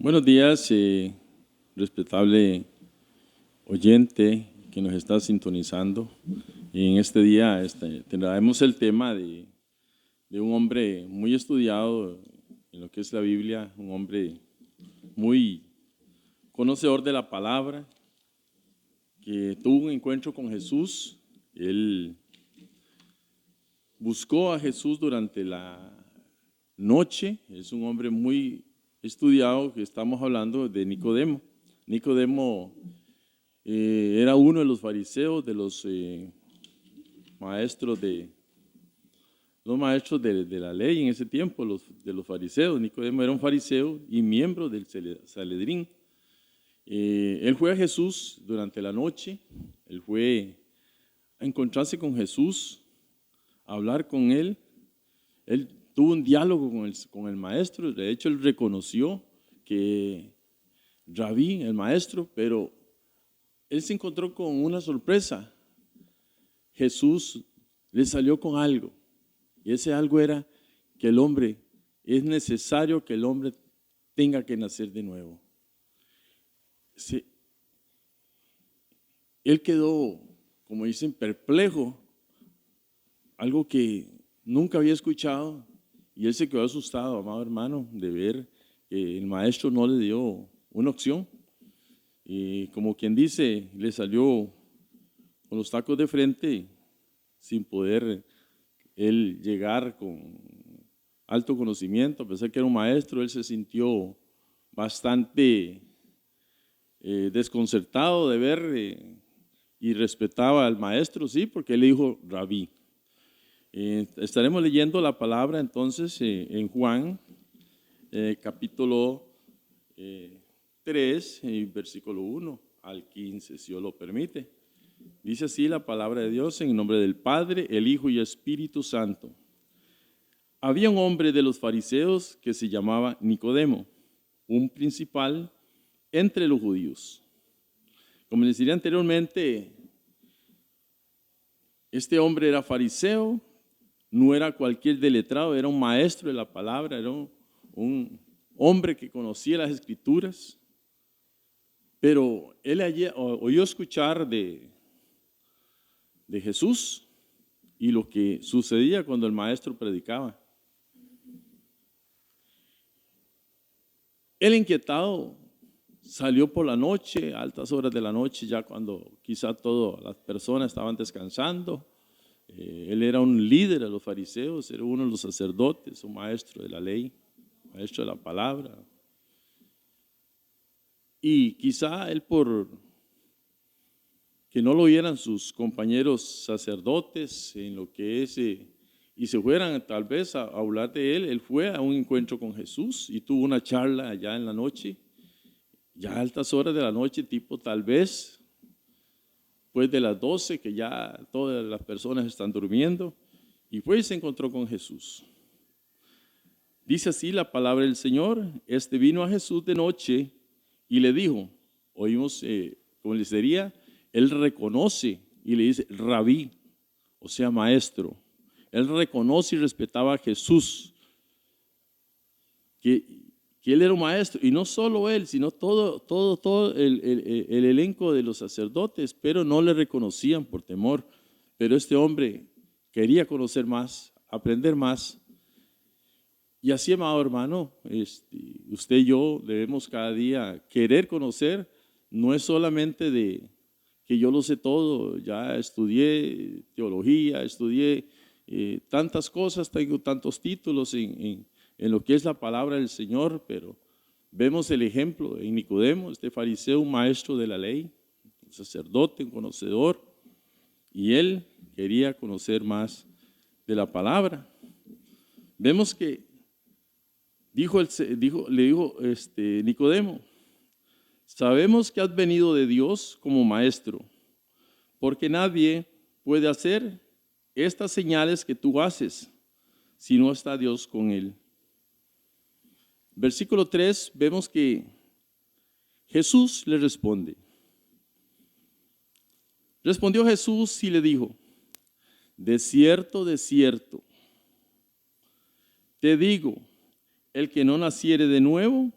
Buenos días, respetable oyente que nos está sintonizando. Y en este día traemos el tema de un hombre muy estudiado en lo que es la Biblia, un hombre muy conocedor de la palabra, que tuvo un encuentro con Jesús. Él buscó a Jesús durante la noche. Es un hombre muy estudiado, que estamos hablando de Nicodemo. Nicodemo era uno de los fariseos, de los maestros de la ley en ese tiempo, de los fariseos. Nicodemo era un fariseo y miembro del Sanedrín. Él fue a Jesús durante la noche. Él fue a encontrarse con Jesús, a hablar con él. Él tuvo un diálogo con el maestro. De hecho, él reconoció que Rabí, el maestro, pero él se encontró con una sorpresa. Jesús le salió con algo, y ese algo era que es necesario que el hombre tenga que nacer de nuevo. Él quedó, como dicen, perplejo, algo que nunca había escuchado, y él se quedó asustado, amado hermano, de ver que el maestro no le dio una opción. Y como quien dice, le salió con los tacos de frente, sin poder él llegar con alto conocimiento. A pesar que era un maestro, él se sintió bastante desconcertado de ver y respetaba al maestro, sí, porque él le dijo Rabí. Estaremos leyendo la palabra entonces en Juan, capítulo 3, versículo 1 al 15, si Dios lo permite. Dice así la palabra de Dios: en nombre del Padre, el Hijo y el Espíritu Santo. Había un hombre de los fariseos que se llamaba Nicodemo, un principal entre los judíos. Como les decía anteriormente, este hombre era fariseo, no era cualquier letrado, era un maestro de la palabra, era un hombre que conocía las escrituras, pero él oyó escuchar de Jesús y lo que sucedía cuando el maestro predicaba. Él, inquietado, salió por la noche, a altas horas de la noche, ya cuando quizá todas las personas estaban descansando. Él era un líder de los fariseos, era uno de los sacerdotes, un maestro de la ley, maestro de la palabra. Y quizá él, por que no lo oyeran sus compañeros sacerdotes en lo que es, y se fueran tal vez a hablar de él fue a un encuentro con Jesús y tuvo una charla allá en la noche, ya a altas horas de la noche, tipo tal vez después de las 12, que ya todas las personas están durmiendo, y fue y se encontró con Jesús. Dice así la palabra del Señor: este vino a Jesús de noche y le dijo, oímos, como les diría, él reconoce y le dice Rabí, o sea, maestro. Él reconoce y respetaba a Jesús, que él era un maestro, y no solo él, sino todo el elenco de los sacerdotes, pero no le reconocían por temor. Pero este hombre quería conocer más, aprender más. Y así, amado hermano, usted y yo debemos cada día querer conocer. No es solamente de que yo lo sé todo, ya estudié teología, estudié tantas cosas, tengo tantos títulos en lo que es la palabra del Señor, pero vemos el ejemplo en Nicodemo, este fariseo, un maestro de la ley, un sacerdote, un conocedor, y él quería conocer más de la palabra. Vemos que le dijo Nicodemo, sabemos que has venido de Dios como maestro, porque nadie puede hacer estas señales que tú haces si no está Dios con él. Versículo 3, vemos que Jesús le responde. Respondió Jesús y le dijo, de cierto, te digo, el que no naciere de nuevo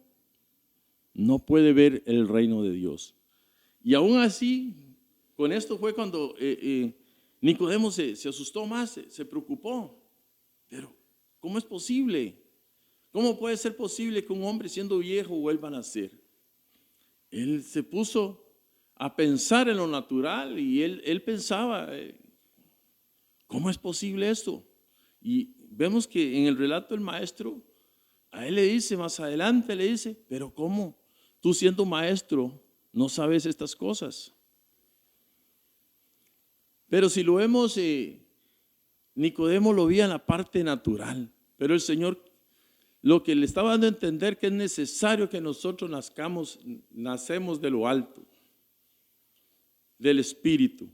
no puede ver el reino de Dios. Y aún así, con esto fue cuando Nicodemo se asustó más, se preocupó. Pero, ¿cómo es posible? ¿Cómo puede ser posible que un hombre siendo viejo vuelva a nacer? Él se puso a pensar en lo natural y él pensaba, ¿cómo es posible esto? Y vemos que en el relato del maestro, a él le dice más adelante, le dice, pero ¿cómo? Tú siendo maestro no sabes estas cosas. Pero si lo vemos, Nicodemo lo veía en la parte natural, pero el Señor lo que le estaba dando a entender que es necesario que nosotros nacemos de lo alto, del Espíritu.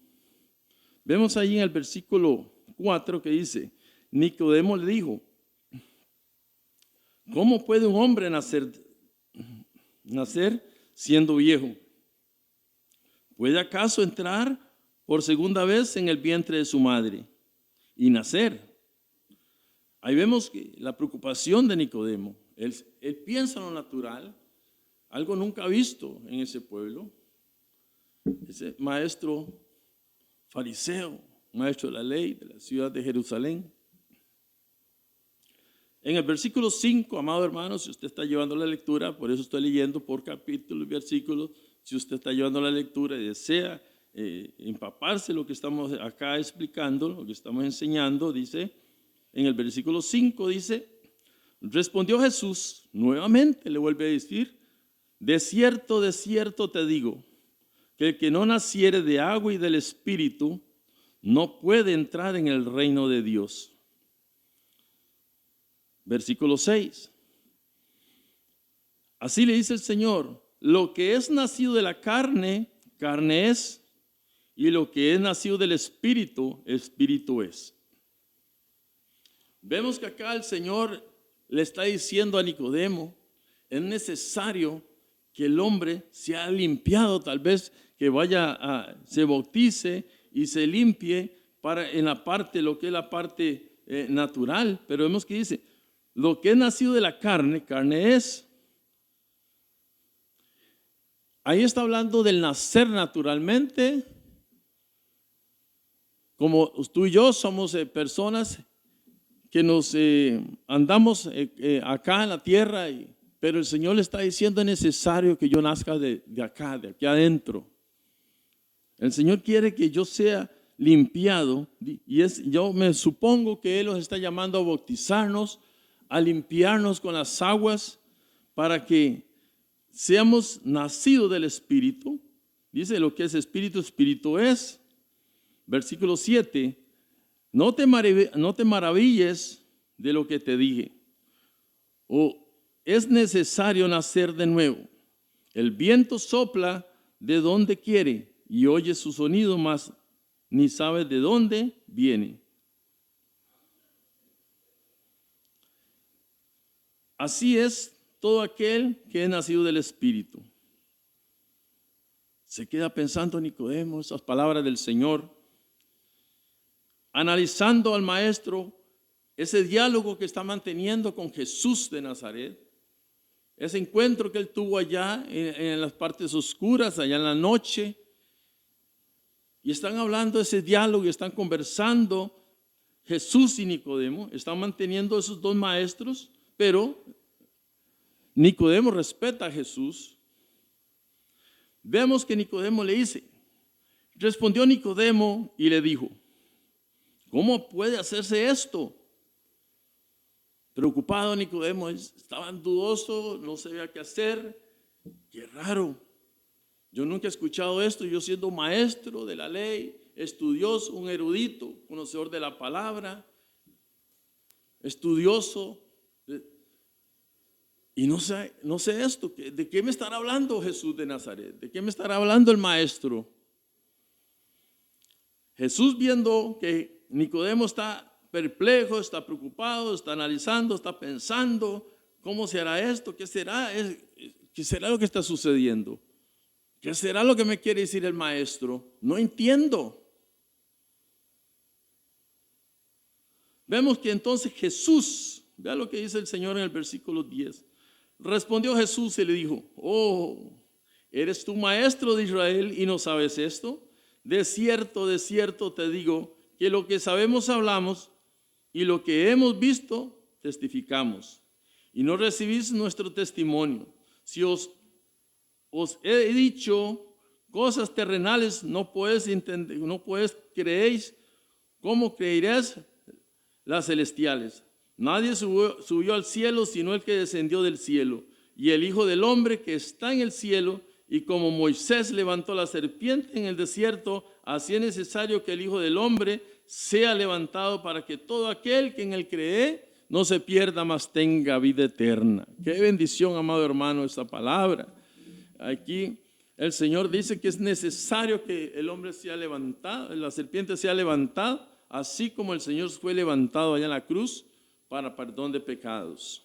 Vemos ahí en el versículo 4 que dice, Nicodemo le dijo, ¿cómo puede un hombre nacer siendo viejo? ¿Puede acaso entrar por segunda vez en el vientre de su madre y nacer? Ahí vemos que la preocupación de Nicodemo, él piensa en lo natural, algo nunca visto en ese pueblo. Ese maestro fariseo, maestro de la ley de la ciudad de Jerusalén. En el versículo 5, amado hermano, si usted está llevando la lectura, por eso estoy leyendo por capítulo y versículo, si usted está llevando la lectura y desea empaparse lo que estamos acá explicando, lo que estamos enseñando, dice, en el versículo 5 dice, respondió Jesús, nuevamente le vuelve a decir, de cierto te digo, que el que no naciere de agua y del Espíritu, no puede entrar en el reino de Dios. Versículo 6. Así le dice el Señor, lo que es nacido de la carne, carne es, y lo que es nacido del Espíritu, Espíritu es. Vemos que acá el Señor le está diciendo a Nicodemo, es necesario que el hombre sea limpiado, tal vez que se bautice y se limpie en la parte, lo que es la parte natural, pero vemos que dice, lo que es nacido de la carne, carne es. Ahí está hablando del nacer naturalmente, como tú y yo somos personas que nos andamos acá en la tierra, pero el Señor le está diciendo es necesario que yo nazca de aquí adentro. El Señor quiere que yo sea limpiado y yo me supongo que Él nos está llamando a bautizarnos, a limpiarnos con las aguas para que seamos nacidos del Espíritu. Dice lo que es Espíritu, Espíritu es. Versículo 7. No te maravilles de lo que te dije. Es necesario nacer de nuevo. El viento sopla de donde quiere y oye su sonido, mas ni sabe de dónde viene. Así es todo aquel que es nacido del Espíritu. Se queda pensando Nicodemo esas palabras del Señor, analizando al maestro, ese diálogo que está manteniendo con Jesús de Nazaret, ese encuentro que él tuvo allá en las partes oscuras, allá en la noche, y están hablando ese diálogo y están conversando Jesús y Nicodemo, están manteniendo esos dos maestros, pero Nicodemo respeta a Jesús. Vemos que Nicodemo le dice, respondió Nicodemo y le dijo, ¿cómo puede hacerse esto? Preocupado Nicodemo, estaba dudoso, no sabía qué hacer. Qué raro, yo nunca he escuchado esto, yo siendo maestro de la ley, estudioso, un erudito, conocedor de la palabra, estudioso, y no sé esto, ¿de qué me estará hablando Jesús de Nazaret? ¿De qué me estará hablando el maestro? Jesús, viendo que Nicodemo está perplejo, está preocupado, está analizando, está pensando, ¿cómo se hará esto? ¿Qué será? ¿Qué será lo que está sucediendo? ¿Qué será lo que me quiere decir el maestro? No entiendo. Vemos que entonces Jesús, vea lo que dice el Señor en el versículo 10. Respondió Jesús y le dijo: oh, ¿eres tú maestro de Israel y no sabes esto? De cierto te digo que lo que sabemos hablamos y lo que hemos visto testificamos. Y no recibís nuestro testimonio. Si os he dicho cosas terrenales, no puedes creéis, ¿cómo creeréis las celestiales? Nadie subió al cielo sino el que descendió del cielo, y el Hijo del Hombre que está en el cielo. Y como Moisés levantó la serpiente en el desierto, así es necesario que el Hijo del Hombre sea levantado, para que todo aquel que en él cree no se pierda, mas tenga vida eterna. Qué bendición, amado hermano, esta palabra. Aquí el Señor dice que es necesario que el hombre sea levantado, la serpiente sea levantada, así como el Señor fue levantado allá en la cruz para perdón de pecados.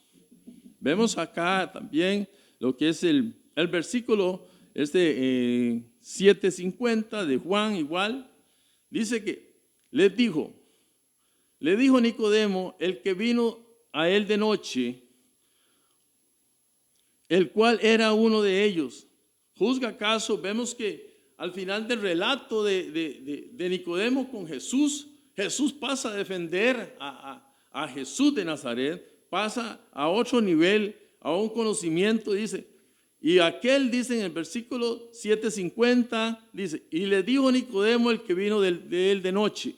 Vemos acá también lo que es el versículo 7:50 de Juan, igual, dice que le dijo Nicodemo, el que vino a él de noche, el cual era uno de ellos: ¿juzga acaso? Vemos que al final del relato de Nicodemo con Jesús, Jesús pasa a defender a Jesús de Nazaret, pasa a otro nivel, a un conocimiento. Dice, y aquel, dice en el versículo 7:50, dice, y le dijo Nicodemo, el que vino de él de noche,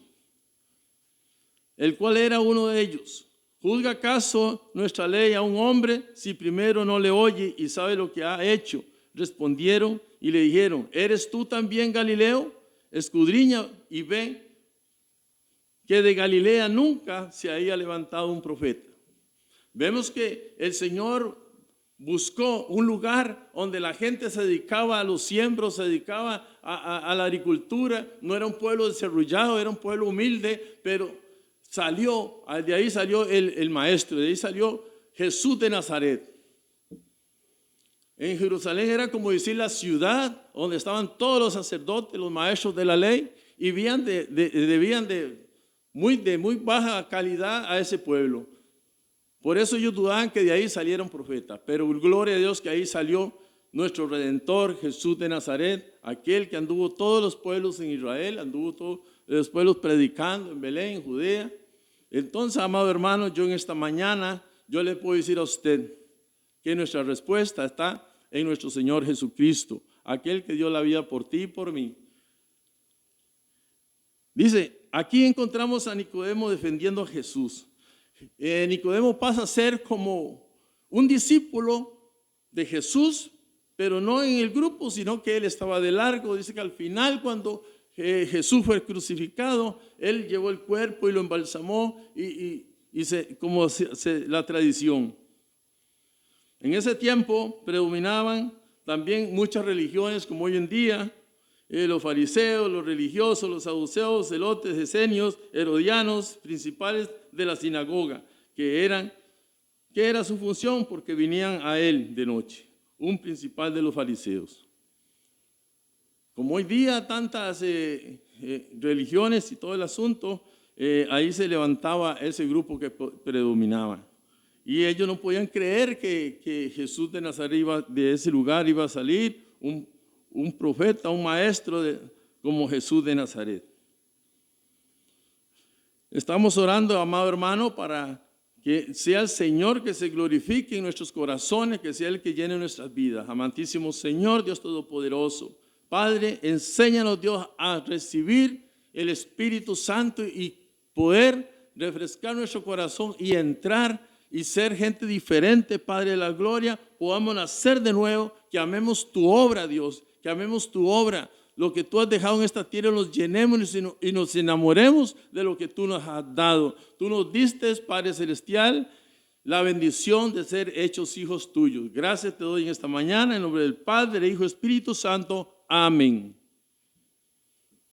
el cual era uno de ellos: ¿juzga acaso nuestra ley a un hombre si primero no le oye y sabe lo que ha hecho? Respondieron y le dijeron: ¿eres tú también Galileo? Escudriña y ve que de Galilea nunca se haya levantado un profeta. Vemos que el Señor buscó un lugar donde la gente se dedicaba a los siembros, se dedicaba a la agricultura. No era un pueblo desarrollado, era un pueblo humilde, pero de ahí salió el maestro, de ahí salió Jesús de Nazaret. En Jerusalén era como decir la ciudad donde estaban todos los sacerdotes, los maestros de la ley, y debían de muy baja calidad a ese pueblo. Por eso ellos dudaban que de ahí saliera un profeta, pero gloria a Dios que ahí salió nuestro Redentor, Jesús de Nazaret, aquel que anduvo todos los pueblos en Israel, anduvo todos los pueblos predicando en Belén, en Judea. Entonces, amado hermano, yo en esta mañana, yo le puedo decir a usted que nuestra respuesta está en nuestro Señor Jesucristo, aquel que dio la vida por ti y por mí. Dice, aquí encontramos a Nicodemo defendiendo a Jesús. Nicodemo pasa a ser como un discípulo de Jesús, pero no en el grupo, sino que él estaba de largo. Dice que al final, cuando Jesús fue crucificado, él llevó el cuerpo y lo embalsamó, la tradición. En ese tiempo predominaban también muchas religiones, como hoy en día, los fariseos, los religiosos, los saduceos, celotes, esenios, herodianos, principales de la sinagoga, que era su función, porque venían a él de noche, un principal de los fariseos. Como hoy día tantas religiones y todo el asunto, ahí se levantaba ese grupo que predominaba. Y ellos no podían creer que Jesús de Nazaret de ese lugar iba a salir un profeta, un maestro como Jesús de Nazaret. Estamos orando, amado hermano, para que sea el Señor que se glorifique en nuestros corazones, que sea el que llene nuestras vidas. Amantísimo Señor, Dios Todopoderoso, Padre, enséñanos, Dios, a recibir el Espíritu Santo y poder refrescar nuestro corazón y entrar y ser gente diferente, Padre de la gloria. Podamos nacer de nuevo, que amemos tu obra, Dios, que amemos tu obra, lo que tú has dejado en esta tierra, nos llenemos y nos enamoremos de lo que tú nos has dado. Tú nos diste, Padre Celestial, la bendición de ser hechos hijos tuyos. Gracias te doy en esta mañana, en nombre del Padre, del Hijo y Espíritu Santo. Amén.